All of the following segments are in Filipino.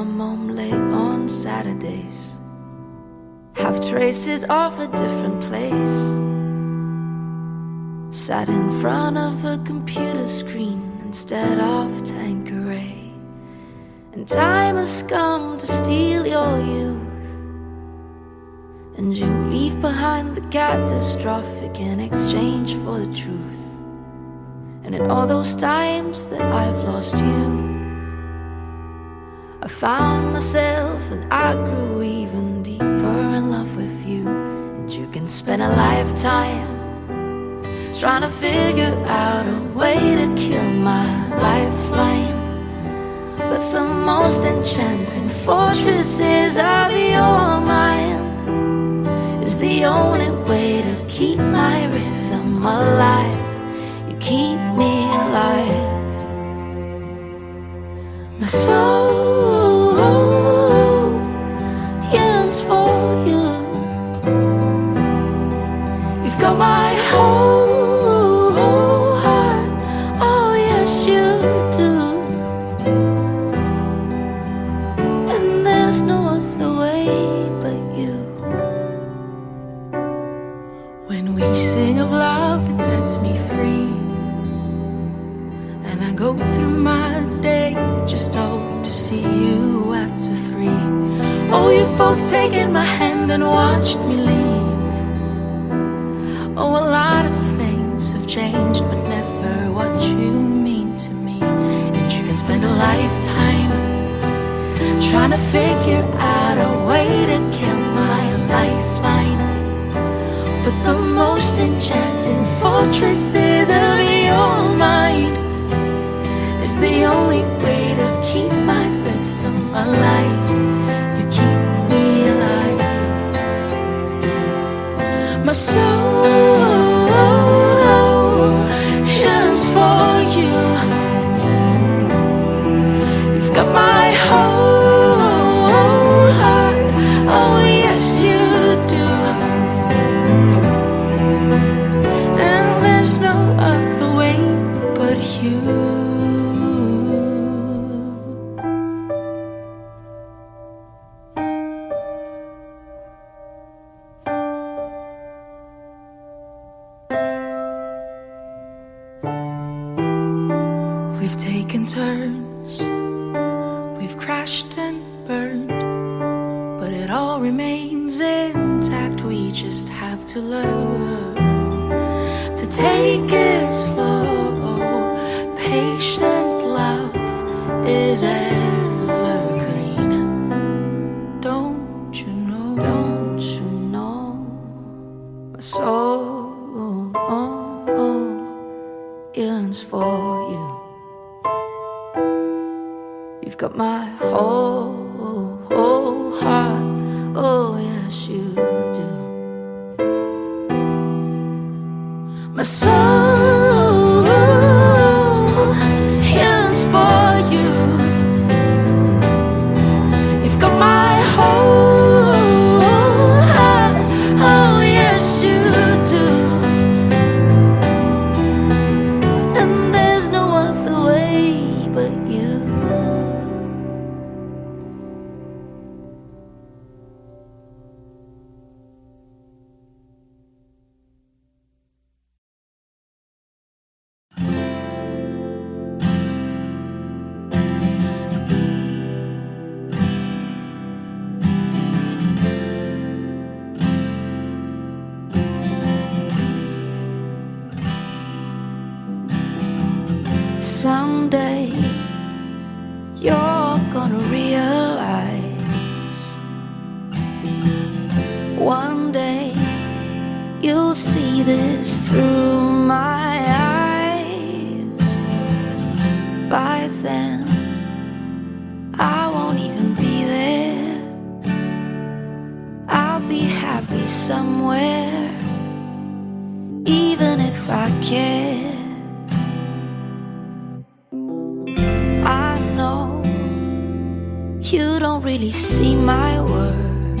come home late on Saturdays, have traces of a different place. Sat in front of a computer screen instead of Tanqueray. And time has come to steal your youth, and you leave behind the catastrophic in exchange for the truth. And in all those times that I've lost you, I found myself and I grew even deeper in love with you. And you can spend a lifetime trying to figure out a way to kill my lifeline, but the most enchanting fortresses of your mind is the only way to keep my rhythm alive. You keep me alive. My soul yearns for you. You've got my whole heart. Oh yes you do. And there's no other way but you. When we sing of love, it sets me free, and I go through my day just hope to see you after 3. Oh, you've both taken my hand and watched me leave. Oh, a lot of things have changed, but never what you mean to me. And you can spend a lifetime trying to figure out a way to kill my lifeline, but the most enchanting fortresses of your mind is the only way to keep my rhythm alive. You keep me alive. My soul yearns for you. You've got my whole heart. Oh yes you do. And there's no other way but you. We've taken turns, we've crashed and burned, but it all remains intact. We just have to learn to take it slow. Patient love is evergreen. Don't you know? Don't you know? My soul yearns for you. You've got my whole heart. Oh yes you do. My soul yearns for you. You've got my whole heart. Oh yes you do. And there's no other way but you. Someday you're gonna realize, one day you'll see this through my eyes. By then I won't even be there. I'll be happy somewhere, even if I care. I know you don't really see my worth.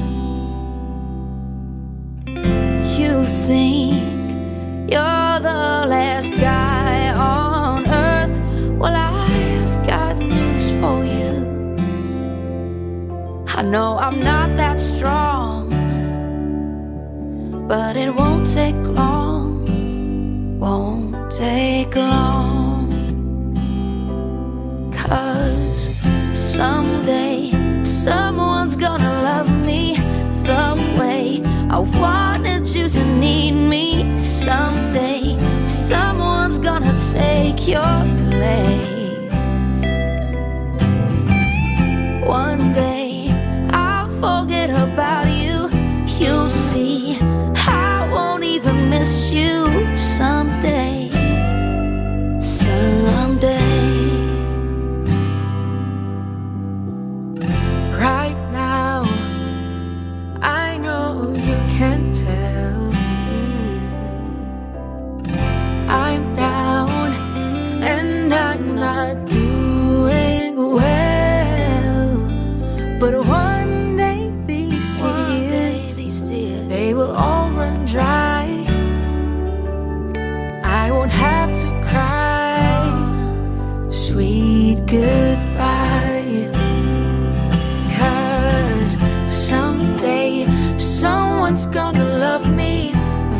You think you're the last guy on earth. Well, I've got news for you. I know I'm not that strong, but it won't take long, won't take long. 'Cause someday someone's gonna love me the way I wanted you to need me. Someday someone's gonna take your place. One day I'll forget about you. You'll see I won't even miss you. Someday, someday. Right now, I know you can't tell. I'm down and I'm not doing well. But one day these tears, they will all run dry. I won't have to cry. Sweet goodbye. 'Cause someday someone's gonna love me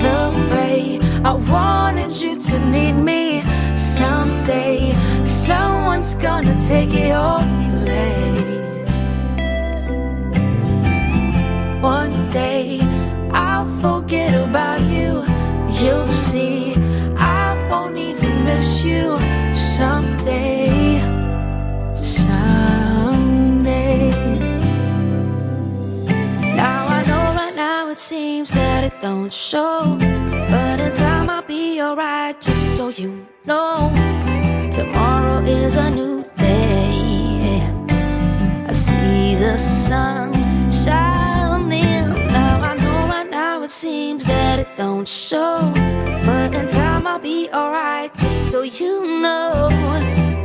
the way I wanted you to need me. Someday someone's gonna take your place. One day I'll forget about you. You'll see I won't even miss you. Someday, someday. Now I know right now it seems that it don't show, but in time I'll be alright, just so you know. Tomorrow is a new day. I see the sun shining. Now I know right now it seems that it don't show, but in time I'll be alright, just so you know.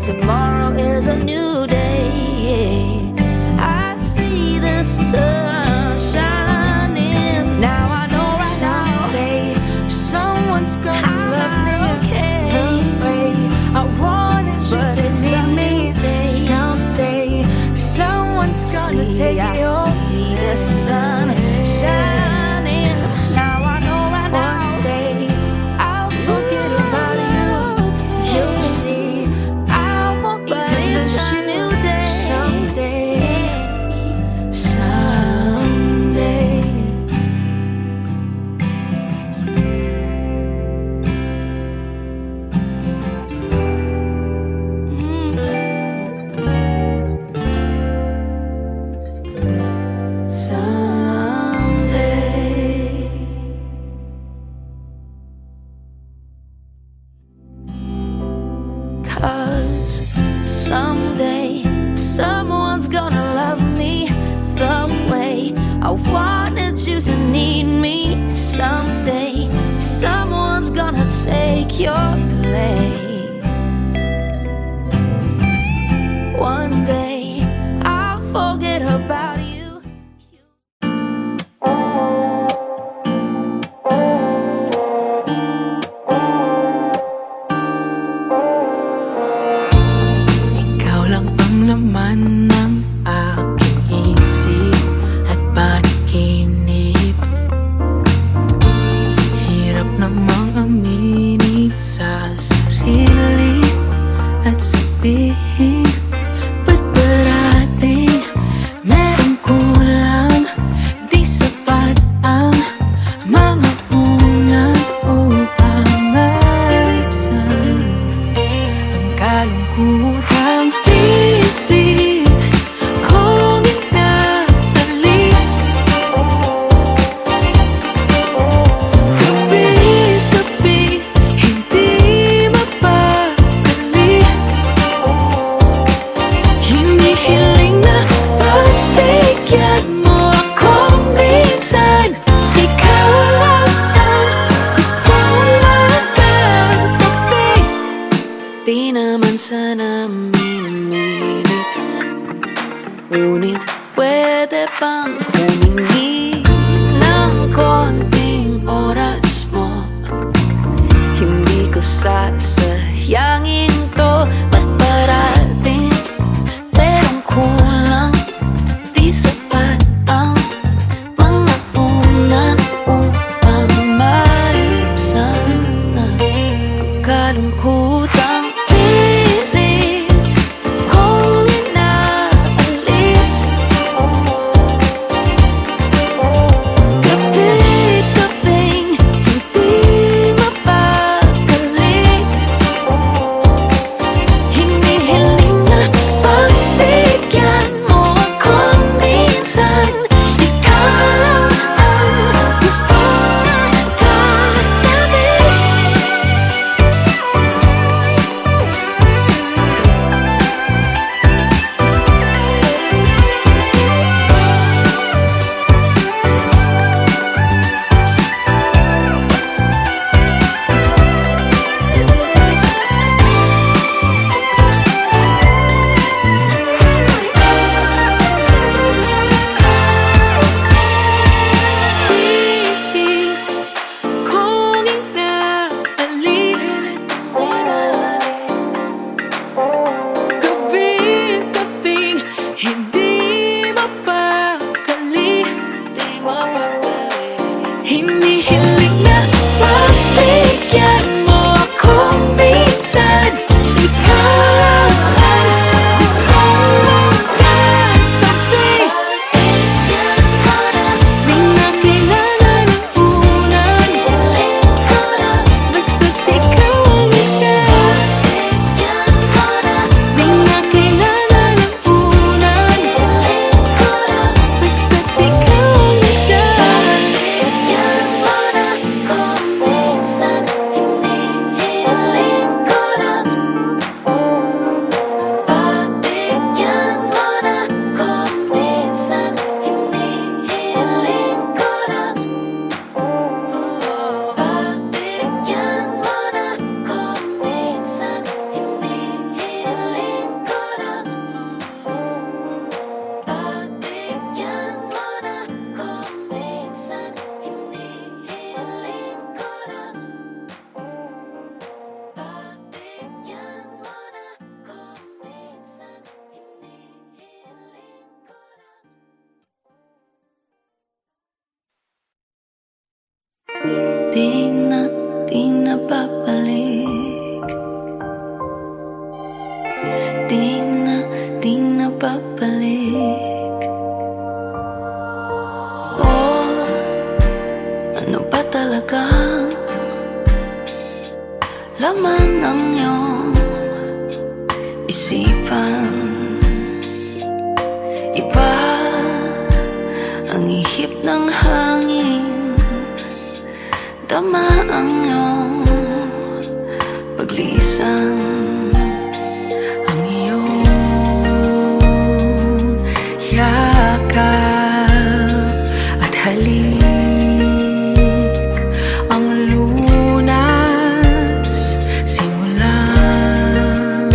Tomorrow is a new day. I see the sun shining. Now I know right someday someone's gonna I'm love me okay. the way I wanted you But to it's need me. someday. Someday someone's gonna take I your see the sun shining. Now I know right now. One day I'll forget about you. You'll see I won't But even it's miss a you. new day. Someday, someday. Someday. Cause someday someone's gonna love me the way I wanted you to need me. Someday someone's gonna take your place. One day I'll forget about you. Ikaw lang ang laman ng aking isip at panaginip. Hirap namang aminin sa sarili at sabihin, ba't parating merong kulang? Di sapat ang mga unang upang maibsan ang kalungkutang pilit kong inaalis. Gabi-gabi hindi mapakali. Hinihiling na pagbigyan mo ako minsan. Ikaw lang ang gustong makatabi. Di naman sana minimilit, ngunit pwede bang humingi ng konting oras mo? Hindi ko sasayangin to. Ba't parating merong kulang? Di sapat Di na babalik. Di na babalik. Oh, ano ba talagang laman ng iyong isipan? Iba ang ihip ng hangin, tama ang iyong paglisan. Ang iyong yakap at halik, ang lunas simulang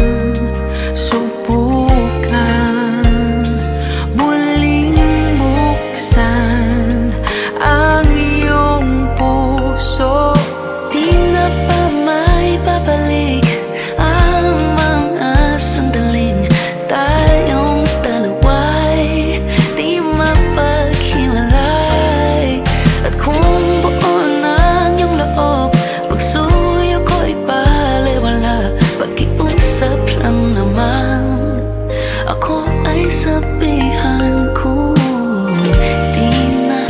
subukan, muling buksan ang iyong puso. Di na pa may babalik ang mga sandaling tayong dalawa'y di mapaghiwalay. At kung buo ng iyong loob, pagsuyo ko'y baliwala. Pag-iusap lang naman, ako ay sabihan ko. Di na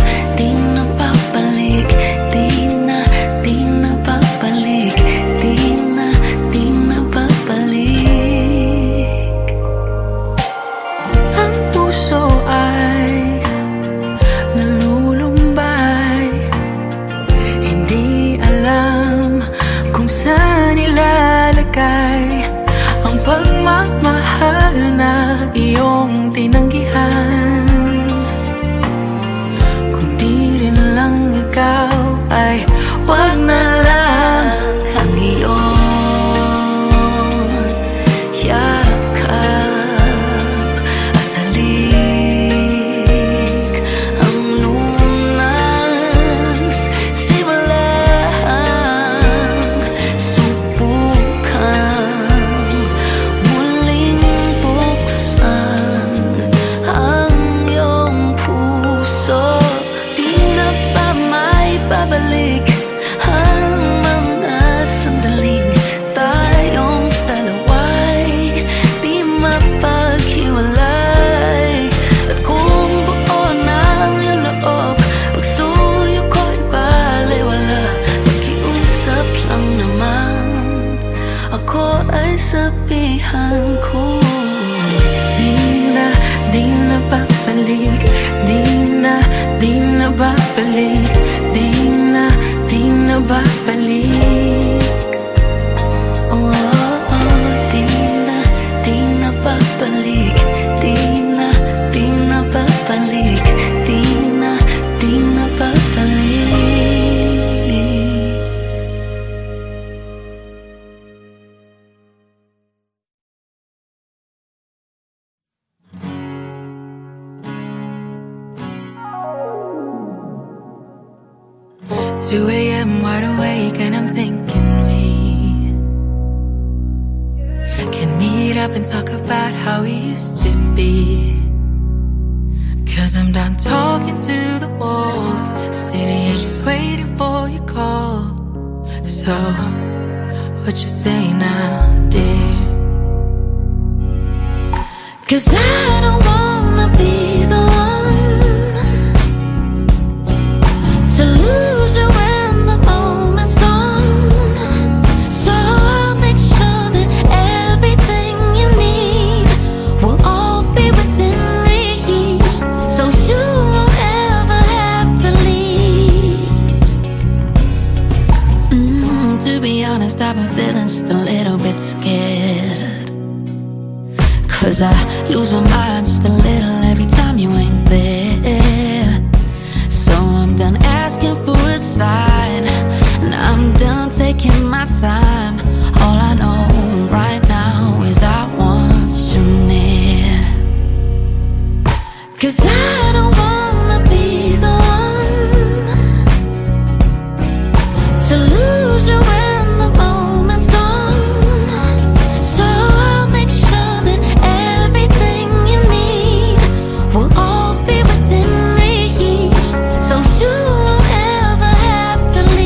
babalik. Di na babalik. Di na babalik. Ang puso ay nalulumbay, hindi alam kung saan ilalagay ang pagmamahal na iyong tinanggihan. Kung di rin lang ikaw ay wag na lang. Ang iyong yakap at halik, ang lunas simulang subukan, muling buksan ang iyong puso. Di na pa may babalik ang mga sandaling tayong dalawa'y di mapaghiwalay. At kung buo ng iyong loob, pagsuyo ko'y baliwala. Pag-iusap lang naman, ako ay sabihan ko. Di na babalik. Di na babalik. Di na babalik. Oh, di na babalik. Di na babalik. Di na babalik. Two a.m. wide awake and I'm thinking we can meet up and talk about how we used to be. 'Cause I'm done talking to the walls, sitting here just waiting for your call. So, what you say now, dear? 'Cause I don't wanna be the one to lose you when the moment's gone. So I'll make sure that everything you need will all be within reach, so you won't ever have to leave. To be honest, I've been feeling just a little bit scared, 'cause I lose my mind just a little every time you ain't there. So I'm done asking for a sign, and I'm done taking my time. All I know right now is I want you near. 'Cause I don't wanna be the one to lose you when the moment's gone. So I'll make sure that everything you need will all be within reach, so you won't ever have to leave.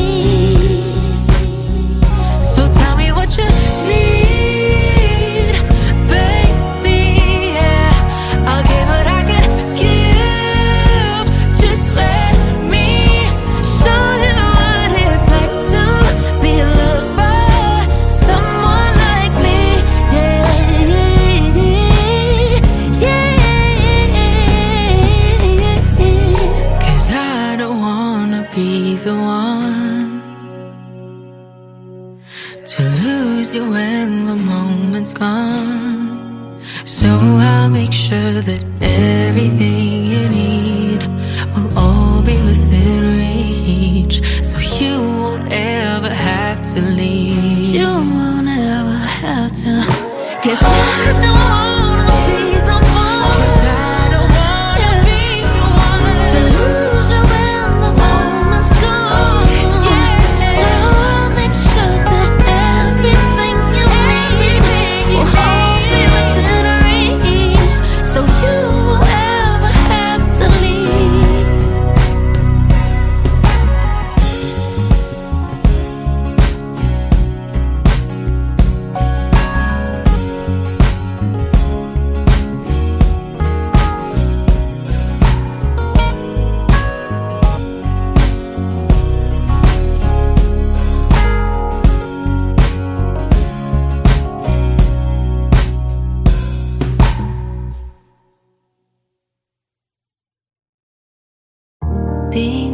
di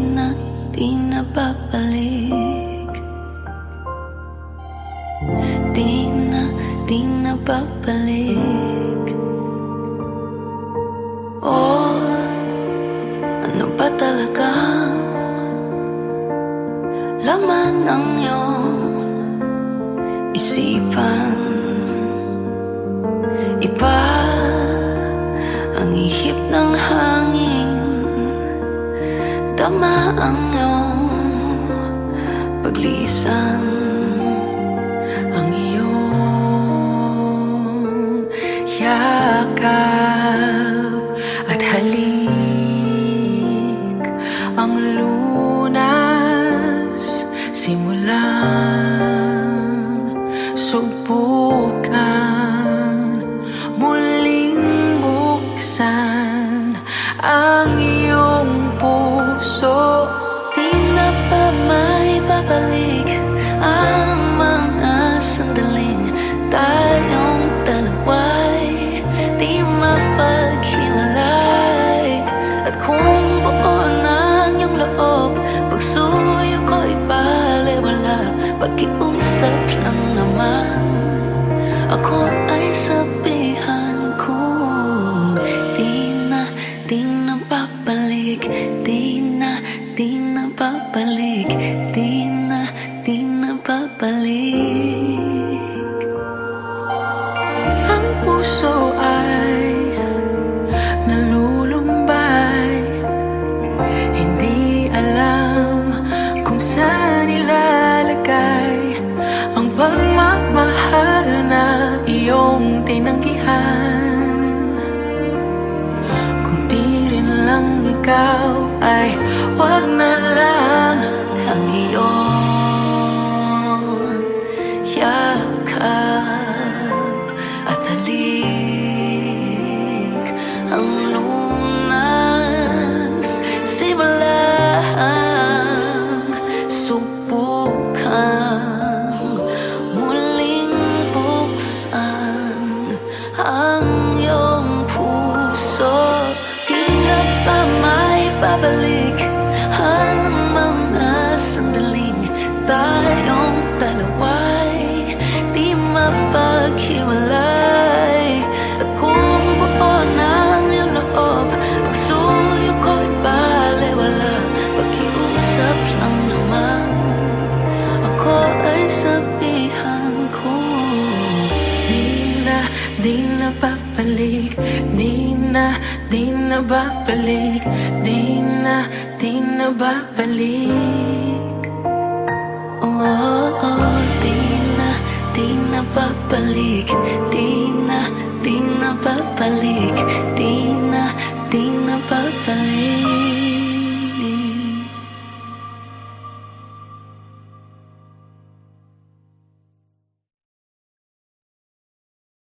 na babalik. Di na babalik. Oh, ano ba talagang laman ng iyong isipan? Iba ang ihip ng hangin, tama ang iyong paglisan. Ang iyong yakap at halik, ang lunas simulang subukan, muling buksan ang iyong puso. Di na ba may babalik ang mga sandaling tayong dalawa'y di mapaghiwalay? At kung buo ng iyong loob, pagsuyo ko'y balewala. Pag-iusap lang naman, ako ay sabihan ko. Di na babalik. Di na babalik. Di na babalik. Ang puso ay nalulumbay, hindi alam kung saan ilalagay ang pagmamahal na iyong tinanggihan. Kung di rin lang ikaw ay wag na lang. Ang iyong yakap at halik, ang lunas simulang subukan, muling buksan ang iyong puso. Di na ba may babalik ang mga sandaling tayong dalawa'y di mapaghiwalay? At kung buo ng iyong loob, pagsuyo ko'y balewala. Pag-iusap lang naman, ako ay sabihan ko. Di na babalik. Di na babalik. Di na babalik. Oh, di na babalik. Di na babalik. Di na babalik.